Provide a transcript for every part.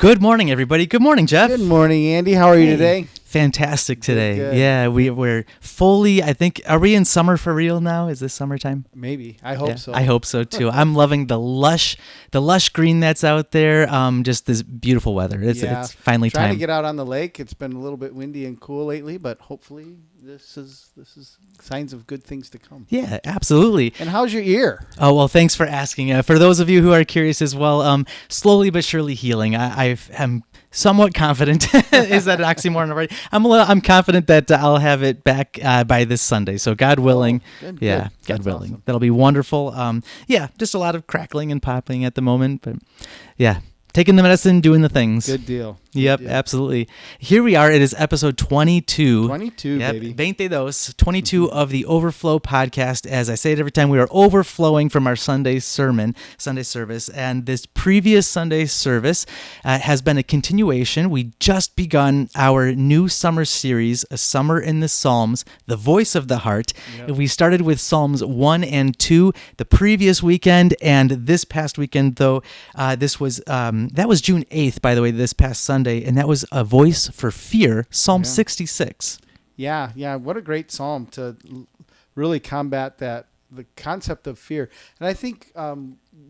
Good morning, everybody. Good morning, Jeff. Good morning, Andy. How are you today? Fantastic today. Good. Yeah, we're fully, I think, are we in summer for real now? Is this summertime? Maybe. I hope so. I hope so too. I'm loving the lush green that's out there. Just this beautiful weather. It's finally trying time. to get out on the lake. It's been a little bit windy and cool lately, but hopefully this is signs of good things to come. Yeah, absolutely. And how's your ear? Oh, well, thanks for asking. For those of you who are curious as well, slowly but surely healing. I'm somewhat confident. Is that an oxymoron already? I'm confident that I'll have it back by this Sunday. So God willing, good. God willing, awesome. That'll be wonderful. Just a lot of crackling and popping at the moment, but yeah. Taking the medicine, doing the things. Good deal. Yep, absolutely. Here we are. It is episode 22. 22, baby. 20 those. 22 of the Overflow podcast. As I say it every time, we are overflowing from our Sunday service. And this previous Sunday service has been a continuation. We just begun our new summer series, A Summer in the Psalms, The Voice of the Heart. Yep. We started with Psalms 1 and 2 the previous weekend. And this past weekend, though, that was June 8th, by the way, this past Sunday, and that was A Voice for Fear, Psalm 66. Yeah. What a great psalm to really combat the concept of fear. And I think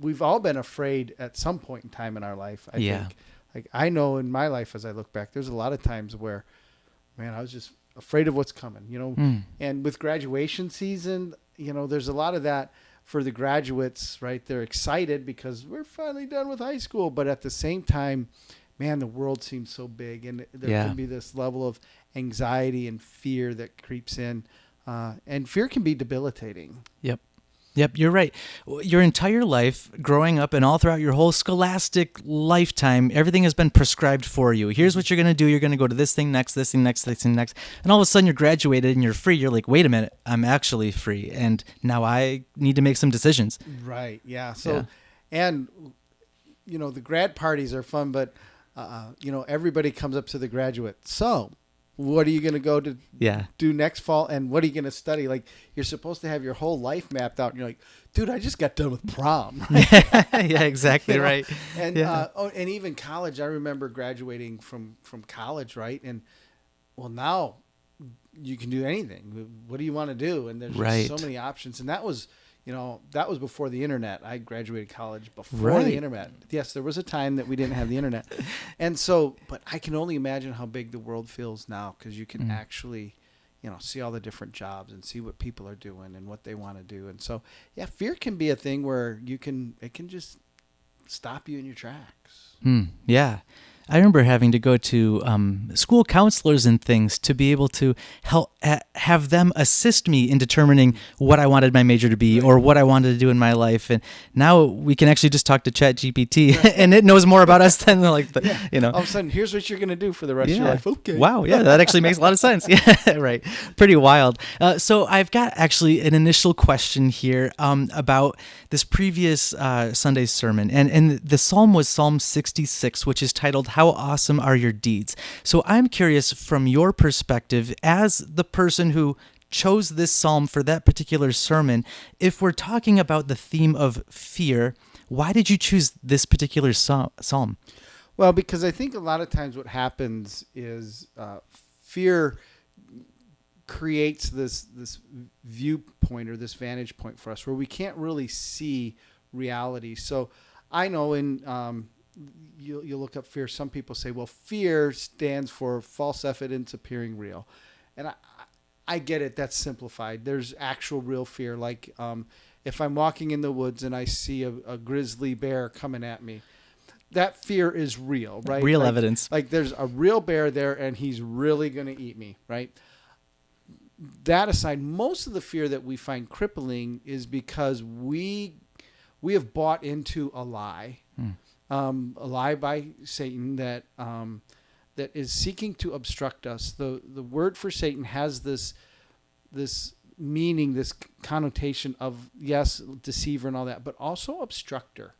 we've all been afraid at some point in time in our life. I think. Like I know in my life, as I look back, there's a lot of times where, man, I was just afraid of what's coming, And with graduation season, there's a lot of that. For the graduates, right, they're excited because we're finally done with high school. But at the same time, man, the world seems so big. And there can be this level of anxiety and fear that creeps in. And fear can be debilitating. Yep, you're right. Your entire life, growing up and all throughout your whole scholastic lifetime, everything has been prescribed for you. Here's what you're going to do. You're going to go to this thing next, this thing next, this thing next. And all of a sudden you're graduated and you're free. You're like, wait a minute, I'm actually free. And now I need to make some decisions. Right, yeah. So, and, the grad parties are fun, but, everybody comes up to the graduate. So, what are you going to go to do next fall? And what are you going to study? Like, you're supposed to have your whole life mapped out. And you're like, dude, I just got done with prom. Right? Yeah, exactly right. And and even college, I remember graduating from college, right? And, well, now you can do anything. What do you want to do? And there's just so many options. And that was... that was before the internet. I graduated college before the internet. Yes, there was a time that we didn't have the internet. And so, but I can only imagine how big the world feels now because you can actually, see all the different jobs and see what people are doing and what they want to do. And so, fear can be a thing where it can just stop you in your tracks. Yeah. I remember having to go to school counselors and things to be able to help have them assist me in determining what I wanted my major to be or what I wanted to do in my life. And now we can actually just talk to ChatGPT and it knows more about us than all of a sudden, here's what you're going to do for the rest of your life. Okay. Wow. Yeah, that actually makes a lot of sense. Yeah, right. Pretty wild. So I've got actually an initial question here about this previous Sunday's sermon. And the psalm was Psalm 66, which is titled, How Awesome Are Your Deeds? So I'm curious from your perspective as the person who chose this psalm for that particular sermon, if we're talking about the theme of fear, why did you choose this particular psalm? Well, because I think a lot of times what happens is fear creates this viewpoint or this vantage point for us where we can't really see reality. So I know you look up fear. Some people say, well, fear stands for false evidence appearing real. And I get it. That's simplified. There's actual real fear. Like if I'm walking in the woods and I see a grizzly bear coming at me, that fear is real, right? Real evidence. Like there's a real bear there and he's really going to eat me, right? That aside, most of the fear that we find crippling is because we have bought into a lie. A lie by Satan that is seeking to obstruct us. The word for Satan has this meaning, this connotation of, yes, deceiver and all that, but also obstructor.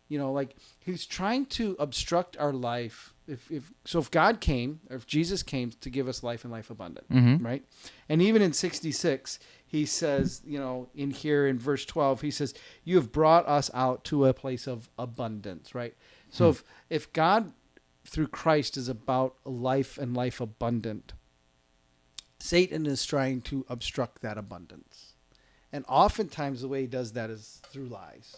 Like he's trying to obstruct our life. If God came, or if Jesus came to give us life and life abundant, right? And even in 66, he says, in here in verse 12, he says, you have brought us out to a place of abundance, right? So if God through Christ is about life and life abundant. Satan is trying to obstruct that abundance. And oftentimes the way he does that is through lies.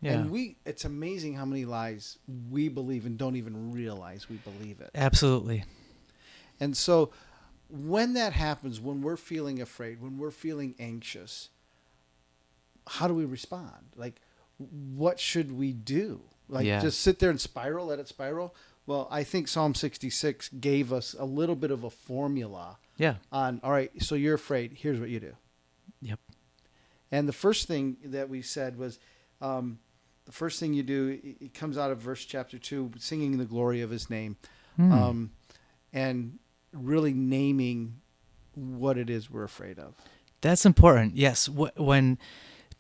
Yeah. And it's amazing how many lies we believe and don't even realize we believe it. Absolutely. And so when that happens, when we're feeling afraid, when we're feeling anxious, how do we respond? Like, what should we do? Like, just sit there and spiral, let it spiral? Well, I think Psalm 66 gave us a little bit of a formula on, all right, so you're afraid. Here's what you do. Yep. And the first thing that we said was, the first thing you do, it comes out of chapter 2, singing the glory of his name, and really naming what it is we're afraid of. That's important. Yes. When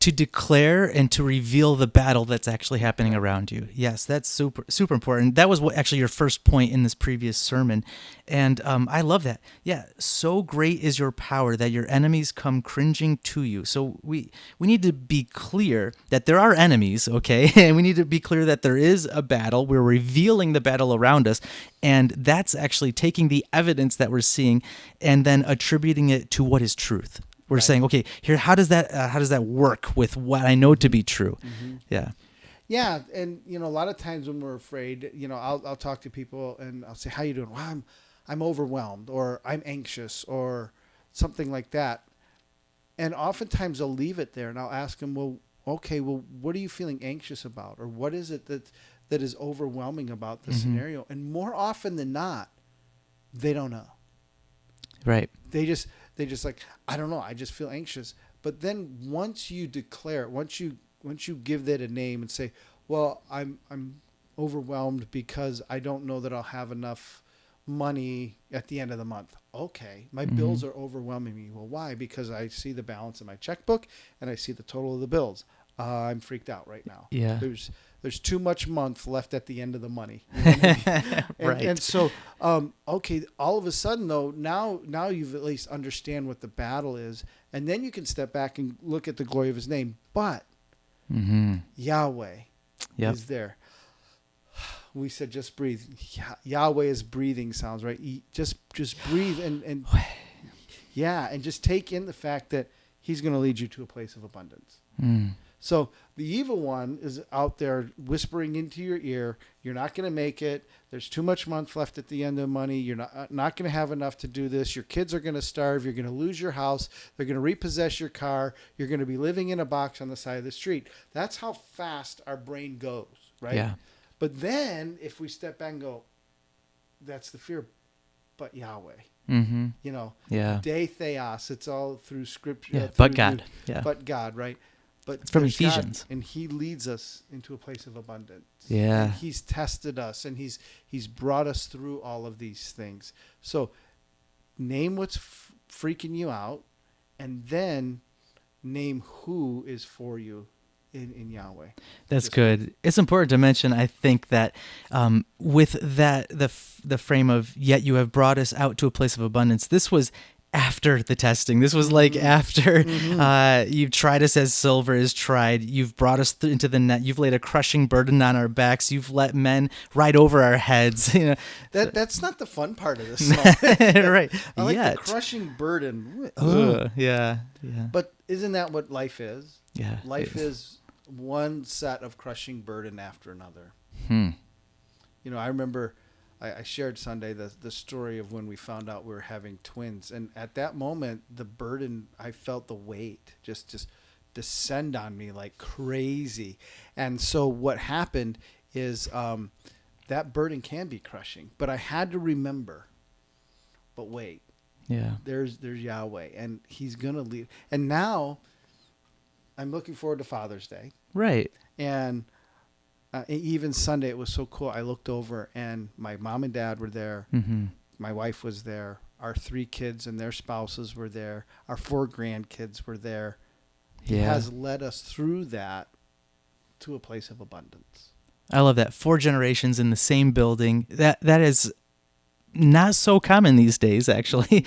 to declare and to reveal the battle that's actually happening around you. Yes, that's super, super important. That was actually your first point in this previous sermon. And I love that. Yeah, so great is your power that your enemies come cringing to you. So we need to be clear that there are enemies, okay? And we need to be clear that there is a battle. We're revealing the battle around us. And that's actually taking the evidence that we're seeing and then attributing it to what is truth. We're saying, okay, here, how does that work with what I know to be true? Mm-hmm. Yeah. Yeah, and a lot of times when we're afraid, I'll talk to people and I'll say, "How you doing?" "Well, I'm overwhelmed," or "I'm anxious," or something like that. And oftentimes I'll leave it there and I'll ask them, "Well, okay, what are you feeling anxious about, or what is it that is overwhelming about the scenario?" And more often than not, they don't know. Right. They just like, "I don't know. I just feel anxious." But then once you declare, once you give that a name and say, "Well, I'm overwhelmed because I don't know that I'll have enough money at the end of the month." Okay, my bills are overwhelming me. Well, why? Because I see the balance in my checkbook and I see the total of the bills. I'm freaked out right now. Yeah. There's too much month left at the end of the money. You know what I mean? Right. And so, okay, all of a sudden though, now you've at least understand what the battle is, and then you can step back and look at the glory of his name. But Yahweh is there. We said just breathe. Yahweh is breathing sounds, right? Just breathe and yeah, and just take in the fact that he's going to lead you to a place of abundance. So the evil one is out there whispering into your ear, "You're not going to make it. There's too much month left at the end of the money. You're not going to have enough to do this. Your kids are going to starve. You're going to lose your house. They're going to repossess your car. You're going to be living in a box on the side of the street." That's how fast our brain goes, right? Yeah. But then if we step back and go, that's the fear, but Yahweh. Yeah. De theos. It's all through scripture. Yeah. But God. Yeah. But God, right? But it's from Ephesians. God, and he leads us into a place of abundance. Yeah. And he's tested us, and he's brought us through all of these things. So name what's freaking you out, and then name who is for you in Yahweh. That's good. It's important to mention, I think, that with that the frame of "yet you have brought us out to a place of abundance," this was after the testing. This was like after you've tried us as silver is tried. You've brought us into the net. You've laid a crushing burden on our backs. You've let men ride over our heads. That's not the fun part of this song. Right. I like the crushing burden. Yeah. But isn't that what life is? Yeah. Life is one set of crushing burden after another. I remember I shared Sunday the story of when we found out we were having twins, and at that moment the burden, I felt the weight just descend on me like crazy. And so what happened is that burden can be crushing, but I had to remember, but wait, there's Yahweh, and he's gonna lead. And now I'm looking forward to Father's Day, right? And even Sunday, it was so cool. I looked over and my mom and dad were there. My wife was there. Our 3 kids and their spouses were there. Our 4 grandkids were there. He has led us through that to a place of abundance. I love that. 4 generations in the same building. That is not so common these days, actually.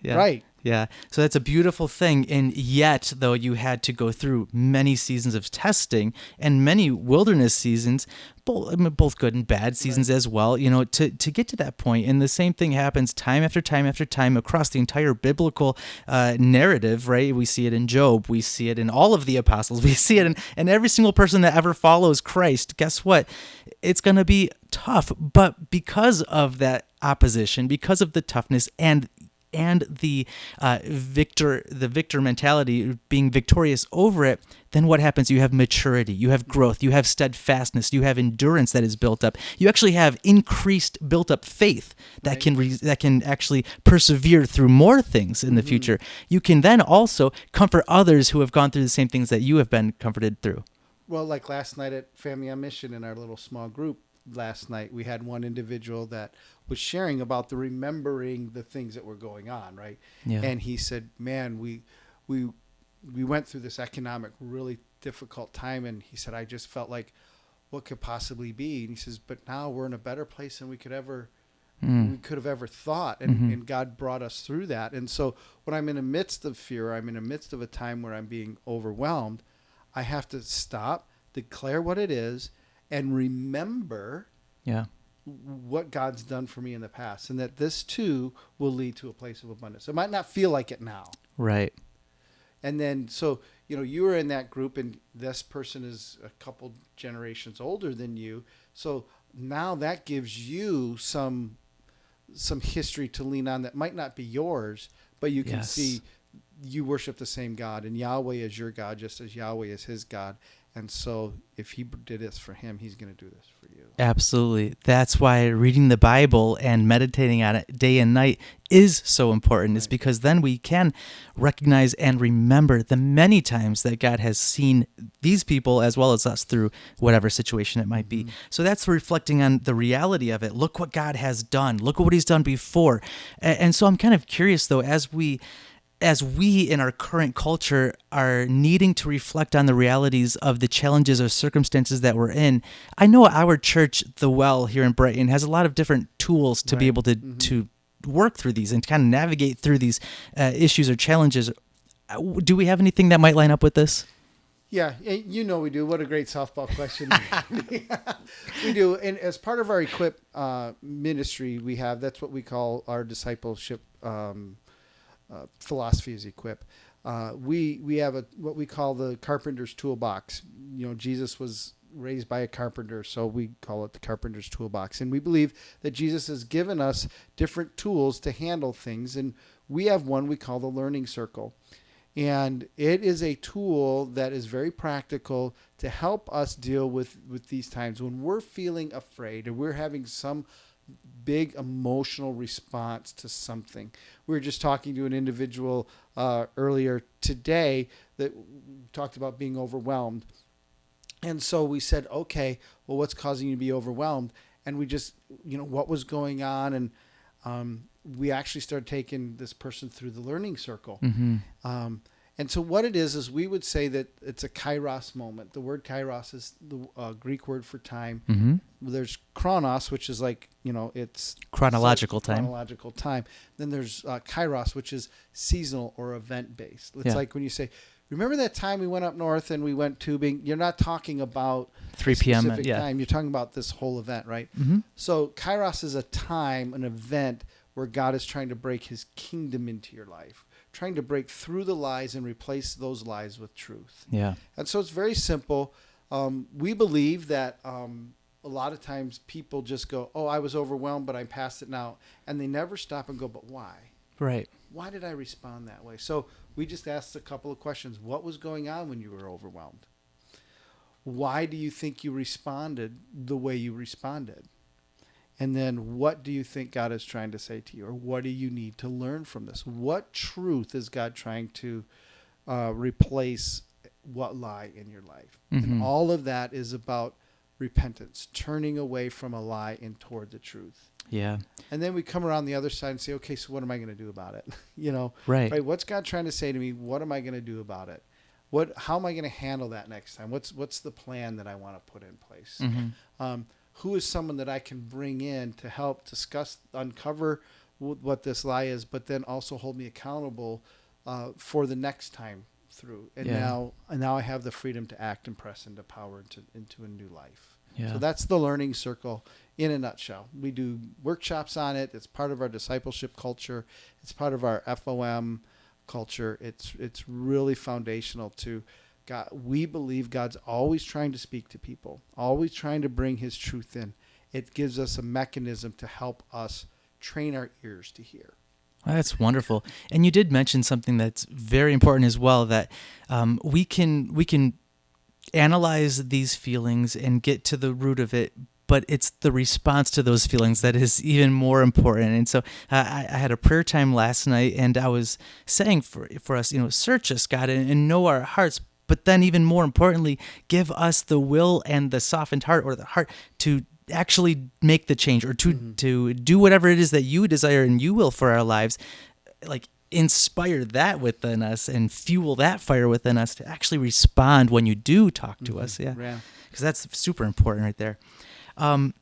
Right. Yeah. So that's a beautiful thing. And yet, though, you had to go through many seasons of testing and many wilderness seasons, both good and bad seasons as well, to get to that point. And the same thing happens time after time after time across the entire biblical narrative, right? We see it in Job. We see it in all of the apostles. We see it in every single person that ever follows Christ. Guess what? It's going to be tough. But because of that opposition, because of the toughness and the victor mentality, being victorious over it, then what happens? You have maturity, you have growth, you have steadfastness, you have endurance that is built up. You actually have increased built up faith that can actually persevere through more things in the future. You can then also comfort others who have gone through the same things that you have been comforted through. Well, like last night at Family on Mission in our little small group, last night we had one individual that was sharing about the remembering the things that were going on, right? Yeah. And he said, man, we went through this economic really difficult time, and he said, I just felt like what could possibly be. And he says, but now we're in a better place than we could have ever thought, and God brought us through that. And so when I'm in the midst of fear, I'm in the midst of a time where I'm being overwhelmed, I have to stop, declare what it is, and remember what God's done for me in the past, and that this too will lead to a place of abundance. It might not feel like it now. Right. And then, so, you were in that group, and this person is a couple generations older than you. So now that gives you some history to lean on that might not be yours, but you can see you worship the same God, and Yahweh is your God just as Yahweh is his God. And so if he did this for him, he's going to do this for you. Absolutely. That's why reading the Bible and meditating on it day and night is so important. It's because then we can recognize and remember the many times that God has seen these people as well as us through whatever situation it might be. So that's reflecting on the reality of it. Look what God has done. Look at what he's done before. And so I'm kind of curious, though, as we in our current culture are needing to reflect on the realities of the challenges or circumstances that we're in, I know our church, The Well here in Brighton, has a lot of different tools to be able to work through these and kind of navigate through these issues or challenges. Do we have anything that might line up with this? Yeah, we do. What a great softball question. We do. And as part of our Equip ministry, that's what we call our discipleship philosophy is Equip. We have what we call the carpenter's toolbox. Jesus was raised by a carpenter, so we call it the carpenter's toolbox. And we believe that Jesus has given us different tools to handle things, and we have one we call the learning circle. And it is a tool that is very practical to help us deal with these times when we're feeling afraid or we're having some big emotional response to something. We were just talking to an individual earlier today that talked about being overwhelmed. And so we said, okay, well, what's causing you to be overwhelmed? And we just, what was going on? And we actually started taking this person through the learning circle. And so what it is we would say that it's a kairos moment. The word kairos is the Greek word for time. There's chronos, which is like, it's chronological time. Chronological time. Then there's kairos, which is seasonal or event-based. It's like when you say, remember that time we went up north and we went tubing? You're not talking about 3 p.m. time. You're talking about this whole event, right? So kairos is a time, an event where God is trying to break his kingdom into your life, trying to break through the lies and replace those lies with truth. Yeah. And so it's very simple. We believe that a lot of times people just go, oh, I was overwhelmed, but I'm past it now. And they never stop and go, but why? Right. Why did I respond that way? So we just asked a couple of questions. What was going on when you were overwhelmed? Why do you think you responded the way you responded? And then what do you think God is trying to say to you? Or what do you need to learn from this? What truth is God trying to replace what lie in your life? And all of that is about repentance, turning away from a lie and toward the truth. Yeah. And then we come around the other side and say, okay, so what am I going to do about it? Right? What's God trying to say to me? What am I going to do about it? How am I going to handle that next time? What's the plan that I want to put in place? Who is someone that I can bring in to help discuss, uncover what this lie is, but then also hold me accountable for the next time through. And now I have the freedom to act and press into power into a new life. Yeah. So that's the learning circle in a nutshell. We do workshops on it. It's part of our discipleship culture. It's part of our FOM culture. It's really foundational to God. We believe God's always trying to speak to people, always trying to bring his truth in. It gives us a mechanism to help us train our ears to hear. Well, that's wonderful. And you did mention something that's very important as well, that we can analyze these feelings and get to the root of it, but it's the response to those feelings that is even more important. And so I had a prayer time last night, and I was saying for us, search us, God, and know our hearts. But then even more importantly, give us the will and the softened heart, or the heart, to actually make the change, or to do whatever it is that you desire and you will for our lives. Like, inspire that within us and fuel that fire within us to actually respond when you do talk to us. Yeah. Because that's super important right there. And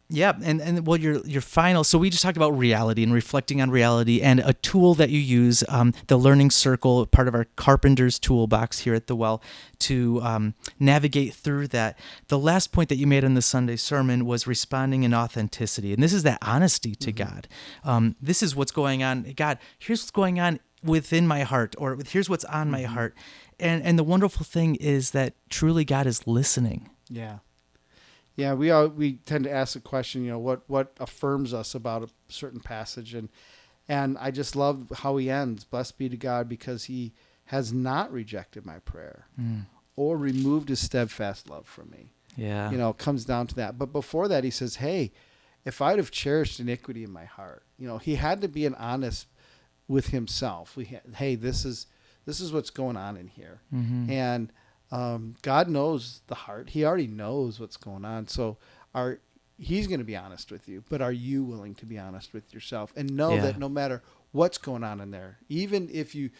well, your final, so we just talked about reality and reflecting on reality, and a tool that you use, the learning circle, part of our carpenter's toolbox here at the Well, to navigate through that. The last point that you made in the Sunday sermon was responding in authenticity. And this is that honesty to God. This is what's going on. God, here's what's going on within my heart, or here's what's on my heart. And the wonderful thing is that truly God is listening. Yeah. Yeah, we tend to ask the question, what affirms us about a certain passage, and I just love how he ends. Blessed be to God, because he has not rejected my prayer or removed his steadfast love from me. Yeah. It comes down to that. But before that, he says, hey, if I'd have cherished iniquity in my heart, he had to be honest with himself. Hey, this is what's going on in here. And God knows the heart. He already knows what's going on. So he's going to be honest with you, but are you willing to be honest with yourself and know that no matter what's going on in there, even if you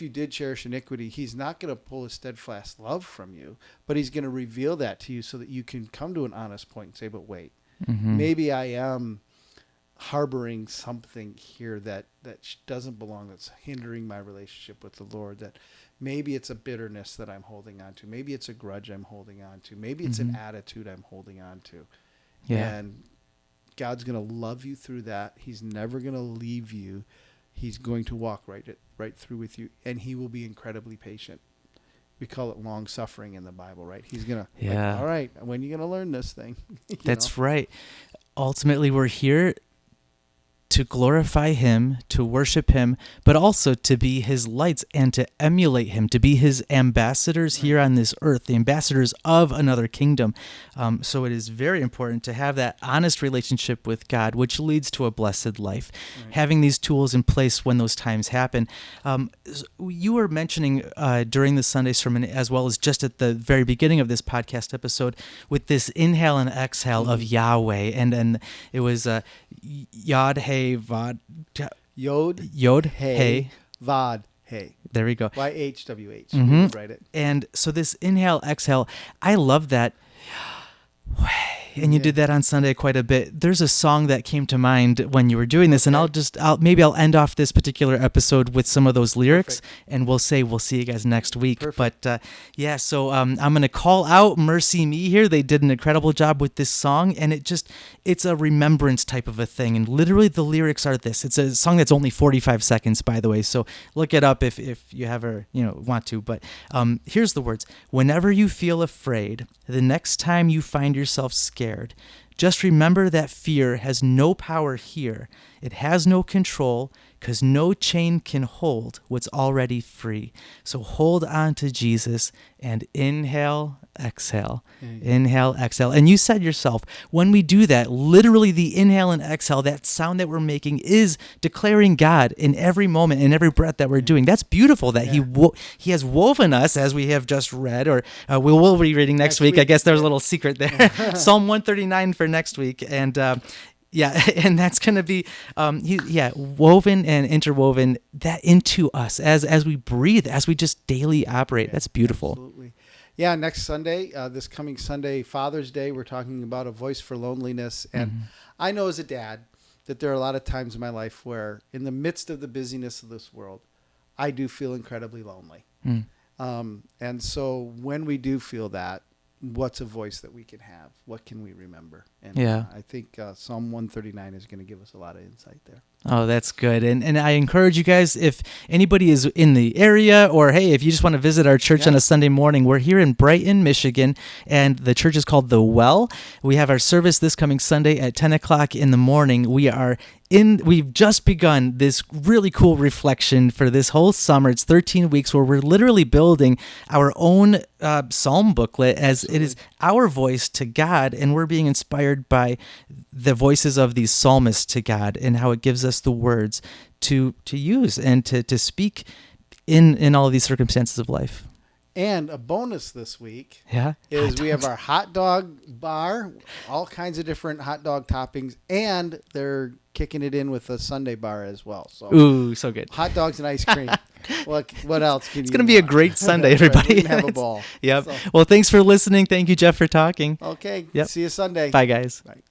did cherish iniquity, he's not going to pull a steadfast love from you, but he's going to reveal that to you so that you can come to an honest point and say, but wait, maybe I am harboring something here that doesn't belong, that's hindering my relationship with the Lord, that maybe it's a bitterness that I'm holding on to. Maybe it's a grudge I'm holding on to. Maybe it's an attitude I'm holding on to. Yeah. And God's going to love you through that. He's never going to leave you. He's going to walk right through with you, and he will be incredibly patient. We call it long suffering in the Bible, right? He's going to, all right, when are you going to learn this thing? That's right. Ultimately, we're here to glorify him, to worship him, but also to be his lights and to emulate him, to be his ambassadors here on this earth, the ambassadors of another kingdom. So it is very important to have that honest relationship with God, which leads to a blessed life. Right. Having these tools in place when those times happen. You were mentioning during the Sunday sermon, as well as just at the very beginning of this podcast episode, with this inhale and exhale of Yahweh, and it was Yod Hey Vod Yod Hey Vod Hey. There we go. YHWH. Write it. And so this inhale exhale, I love that. And you did that on Sunday quite a bit. There's a song that came to mind when you were doing this, and I'll end off this particular episode with some of those lyrics. Perfect. And we'll see you guys next week. Perfect. But so I'm going to call out Mercy Me here. They did an incredible job with this song, and it's a remembrance type of a thing. And literally the lyrics are this. It's a song that's only 45 seconds, by the way, so look it up if you ever want to. But here's the words. Whenever you feel afraid, the next time you find yourself scared, just remember that fear has no power here. It has no control, because no chain can hold what's already free. So hold on to Jesus and inhale, exhale, inhale, exhale. And you said yourself, when we do that, literally the inhale and exhale, that sound that we're making is declaring God in every moment, in every breath that we're doing. That's beautiful that he has woven us, as we have just read, or we will be reading next week. I guess there's a little secret there. Psalm 139 for next week. And and that's going to be woven and interwoven that into us as we breathe, as we just daily operate. That's beautiful. Absolutely. Yeah, next Sunday, this coming Sunday, Father's Day, we're talking about a voice for loneliness. And I know as a dad, that there are a lot of times in my life where in the midst of the busyness of this world, I do feel incredibly lonely. And so when we do feel that, what's a voice that we can have? What can we remember? And I think Psalm 139 is going to give us a lot of insight there. Oh, that's good. And I encourage you guys, if anybody is in the area, or hey, if you just want to visit our church on a Sunday morning, we're here in Brighton, Michigan, and the church is called The Well. We have our service this coming Sunday at 10 o'clock in the morning. We've just begun this really cool reflection for this whole summer. It's 13 weeks where we're literally building our own psalm booklet as it is our voice to God, and we're being inspired by the voices of these psalmists to God and how it gives us the words to use and to speak in all of these circumstances of life. And a bonus this week is we have our hot dog bar, all kinds of different hot dog toppings, and they're kicking it in with a Sunday bar as well. So ooh, so good. Hot dogs and ice cream. What else can you It's going to be a great Sunday, everybody. We can have a ball. Yep. So. Well, thanks for listening. Thank you, Jeff, for talking. Okay. Yep. See you Sunday. Bye, guys. Bye.